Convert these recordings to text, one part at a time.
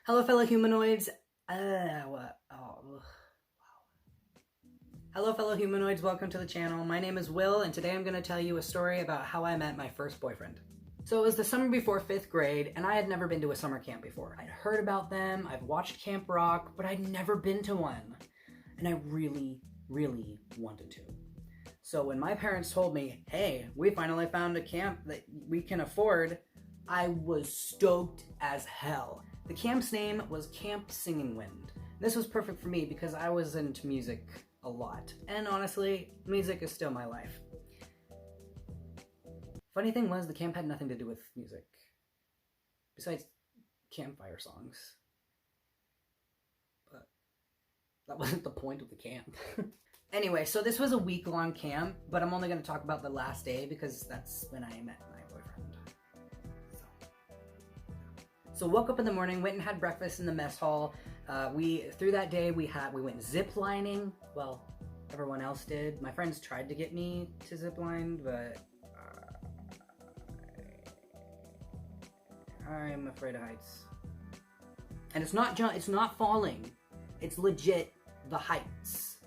Hello, fellow humanoids. What? Oh, wow. Hello, fellow humanoids. Welcome to the channel. My name is Will, and today I'm going to tell you a story about how I met my first boyfriend. So it was the summer before 5th grade, and I had never been to a summer camp before. I'd heard about them, I've watched Camp Rock, but I'd never been to one. And I really, really wanted to. So when my parents told me, hey, we finally found a camp that we can afford, I was stoked as hell. The camp's name was Camp Singing Wind. This was perfect for me because I was into music a lot. And honestly, music is still my life. Funny thing was, the camp had nothing to do with music. Besides campfire songs. But that wasn't the point of the camp. Anyway, so this was a week-long camp, but I'm only going to talk about the last day because that's when I met my boyfriend. So woke up in the morning, went and had breakfast in the mess hall. Through that day we went zip lining. Well, everyone else did. My friends tried to get me to zip line, but I'm afraid of heights. And it's not falling. It's legit the heights.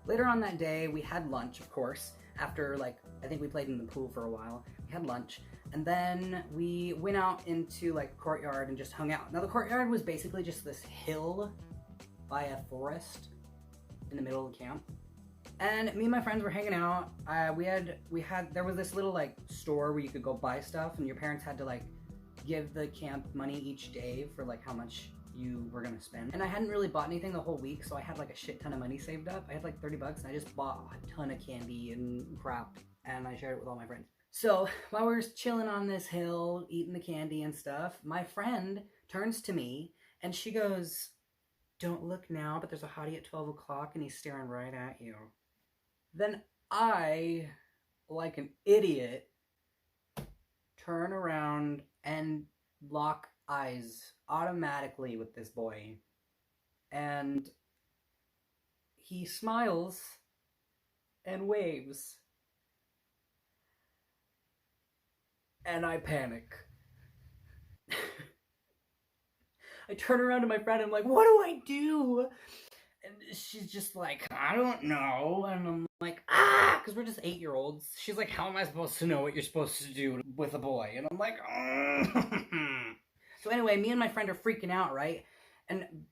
Later on that day, we had lunch, of course. After, I think we played in the pool for a while. We had lunch, and then we went out into, courtyard and just hung out. Now, the courtyard was basically just this hill by a forest in the middle of the camp. And me and my friends were hanging out. There was this little, store where you could go buy stuff, and your parents had to, give the camp money each day for, how much you were gonna spend. And I hadn't really bought anything the whole week, so I had a shit ton of money saved up. I had 30 bucks, and I just bought a ton of candy and crap, and I shared it with all my friends. So while we were chilling on this hill, eating the candy and stuff, my friend turns to me and she goes, "Don't look now, but there's a hottie at 12 o'clock and he's staring right at you." Then I, like an idiot, turn around and lock eyes automatically with this boy, and he smiles and waves, and I panic. I turn around to my friend and I'm like, "What do I do?" And she's just like, "I don't know." And I'm like, because we're just 8-year-olds. She's like, "How am I supposed to know what you're supposed to do with a boy?" And I'm like, So anyway, me and my friend are freaking out, right? And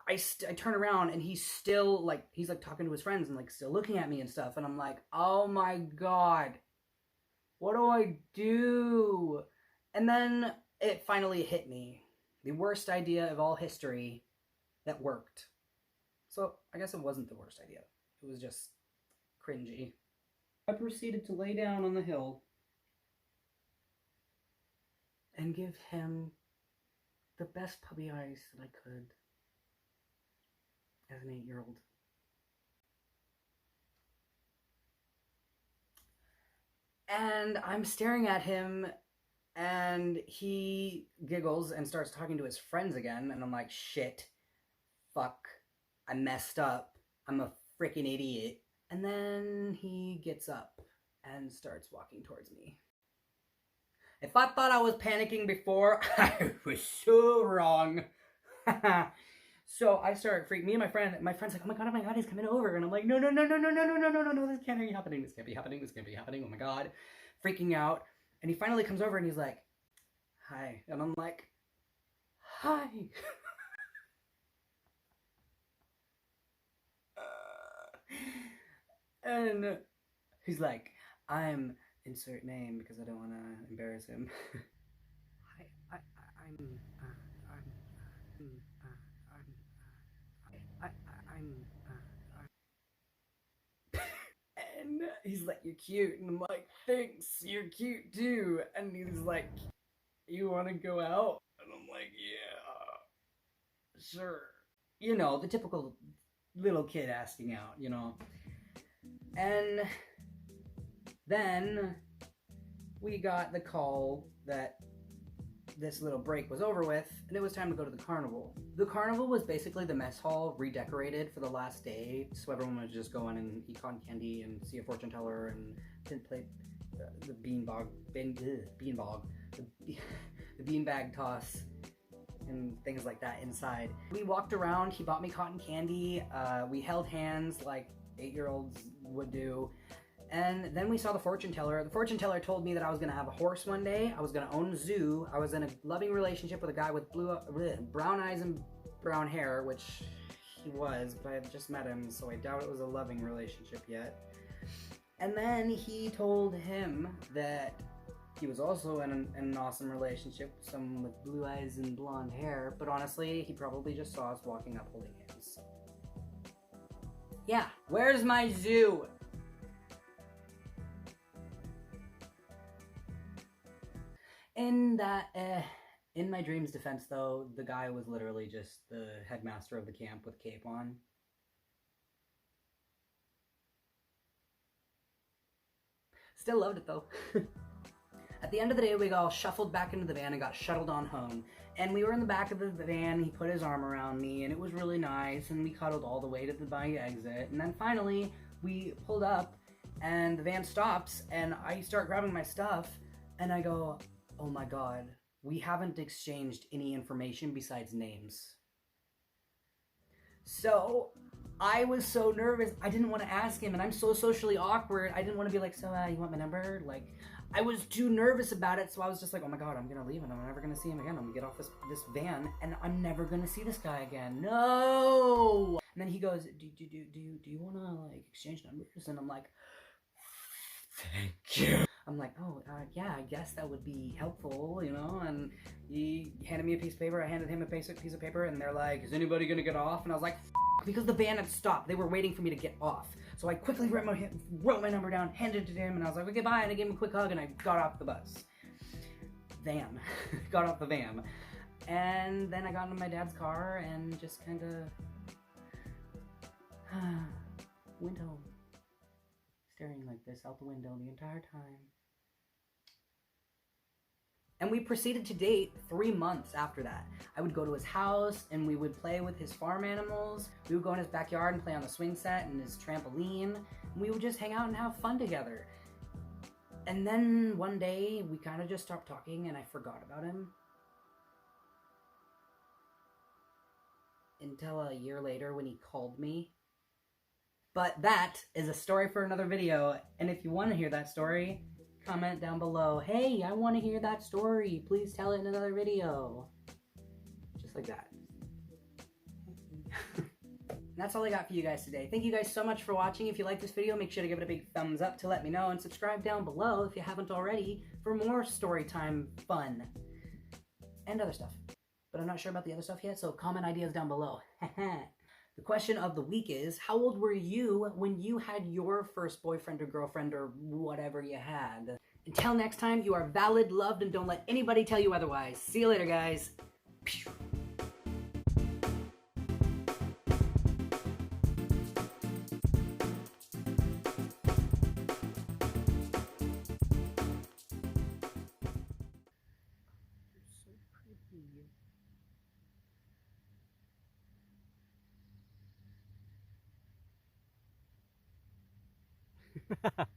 I turn around and he's still he's talking to his friends and still looking at me and stuff. And I'm like, oh my God, what do I do? And then it finally hit me. The worst idea of all history that worked. So I guess it wasn't the worst idea. It was just cringy. I proceeded to lay down on the hill and give him the best puppy eyes that I could as an 8-year-old. And I'm staring at him, and he giggles and starts talking to his friends again, and I'm like, shit, fuck, I messed up, I'm a freaking idiot. And then he gets up and starts walking towards me. If I thought I was panicking before, I was so wrong. So I start freaking. Me and my friend's like, oh my god, he's coming over. And I'm like, no, this can't be happening. This can't be happening. Oh my god. Freaking out. And he finally comes over and he's like, hi. And I'm like, hi. And he's like, I'm insert name because I don't want to embarrass him. And he's like, you're cute. And I'm like, thanks, you're cute too. And he's like, you want to go out? And I'm like, yeah, sure. You know, the typical little kid asking out, you know. And then we got the call that this little break was over with, and it was time to go to the carnival. The carnival was basically the mess hall redecorated for the last day, so everyone would just go in and eat cotton candy and see a fortune teller and play the beanbog. the beanbag toss and things like that inside. We walked around, he bought me cotton candy, we held hands like 8-year-olds would do, and then we saw the fortune teller. The fortune teller told me that I was gonna have a horse one day, I was gonna own a zoo, I was in a loving relationship with a guy with brown eyes and brown hair, which he was, but I just met him, so I doubt it was a loving relationship yet. And then he told him that he was also in an awesome relationship with someone with blue eyes and blonde hair, but honestly, he probably just saw us walking up holding hands. Yeah, where's my zoo? In my dream's defense though, the guy was literally just the headmaster of the camp with cape on. Still loved it though. At the end of the day, we all shuffled back into the van and got shuttled on home. And we were in the back of the van, he put his arm around me, and it was really nice, and we cuddled all the way to the exit. And then finally, we pulled up, and the van stops, and I start grabbing my stuff, and I go, oh my god, we haven't exchanged any information besides names. So I was so nervous, I didn't want to ask him, and I'm so socially awkward, I didn't want to be like, so you want my number? Like, I was too nervous about it, so I was just like, oh my god, I'm gonna leave and I'm never gonna see him again. I'm gonna get off this van and I'm never gonna see this guy again. No! And then he goes, do you wanna like exchange numbers? And I'm like, thank you. I'm like, oh, yeah, I guess that would be helpful, you know? And he handed me a piece of paper, I handed him a piece of paper, and they're like, is anybody gonna get off? And I was like, because the van had stopped. They were waiting for me to get off. So I quickly wrote my number down, handed it to him, and I was like, okay, bye, and I gave him a quick hug, and I got off the bus. Got off the van. And then I got into my dad's car and just kind of went home. Staring like this out the window the entire time. And we proceeded to date 3 months after that. I would go to his house and we would play with his farm animals. We would go in his backyard and play on the swing set and his trampoline. And we would just hang out and have fun together. And then one day we kind of just stopped talking and I forgot about him. Until a year later when he called me. But that is a story for another video. And if you want to hear that story, comment down below, hey, I want to hear that story. Please tell it in another video. Just like that. And that's all I got for you guys today. Thank you guys so much for watching. If you like this video, make sure to give it a big thumbs up to let me know, and subscribe down below if you haven't already for more story time fun and other stuff. But I'm not sure about the other stuff yet, so comment ideas down below. The question of the week is, how old were you when you had your first boyfriend or girlfriend or whatever you had? Until next time, you are valid, loved, and don't let anybody tell you otherwise. See you later, guys. Pew. You're so pretty.